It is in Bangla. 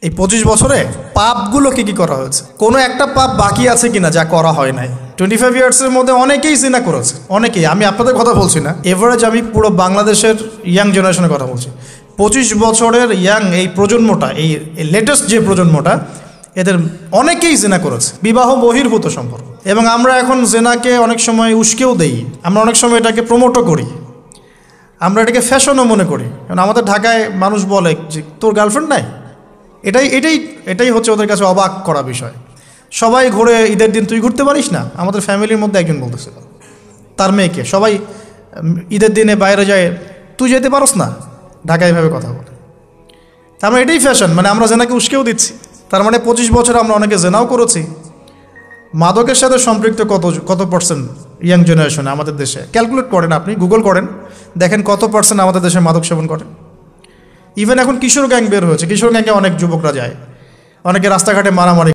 এই 25 বছরে পাপগুলো কি কি করা হয়েছে, কোনো একটা পাপ বাকি আছে কিনা যা করা হয় নাই। 25 ইয়ার্সের মধ্যে অনেকেই জিনা করেছে, অনেকেই। আমি আপনাদের কথা বলছি না, এভারেজ আমি পুরো বাংলাদেশের ইয়াং জেনারেশনের কথা বলছি। 25 বছরের ইয়াং এই প্রজন্মটা, এই লেটেস্ট যে প্রজন্মটা, এদের অনেকেই জেনা করেছে, বিবাহ বহির্ভূত সম্পর্ক। এবং আমরা এখন জেনাকে অনেক সময় উস্কেও দেই, আমরা অনেক সময় এটাকে প্রমোটও করি, আমরা এটাকে ফ্যাশনও মনে করি। কারণ আমাদের ঢাকায় মানুষ বলে যে তোর গার্লফ্রেন্ড নাই, এটাই হচ্ছে ওদের কাছে অবাক করা বিষয়। সবাই ঘুরে, ঈদের দিন তুই ঘুরতে পারিস না? আমাদের ফ্যামিলির মধ্যে একজন বলতেছিল তার মেয়েকে, সবাই ঈদের দিনে বাইরে যায়, তুই যেতে পারস না? ঢাকায় এভাবে কথা বলে। তার মানে এটাই ফ্যাশন, মানে আমরা জেনাকে উস্কেও দিচ্ছি। তার মানে 25 বছরে আমরা অনেকে জেনাও করেছি। মাদকের সাথে সম্পৃক্ত কত পার্সেন্ট ইয়াং জেনারেশনে আমাদের দেশে? ক্যালকুলেট করেন, আপনি গুগল করেন, দেখেন কত পার্সেন্ট আমাদের দেশে মাদক সেবন করে। ইভেন এখন কিশোর গ্যাং বের হয়েছে, কিশোর গ্যাংয়ে অনেক যুবকরা যায়, অনেকে রাস্তাঘাটে মারামারি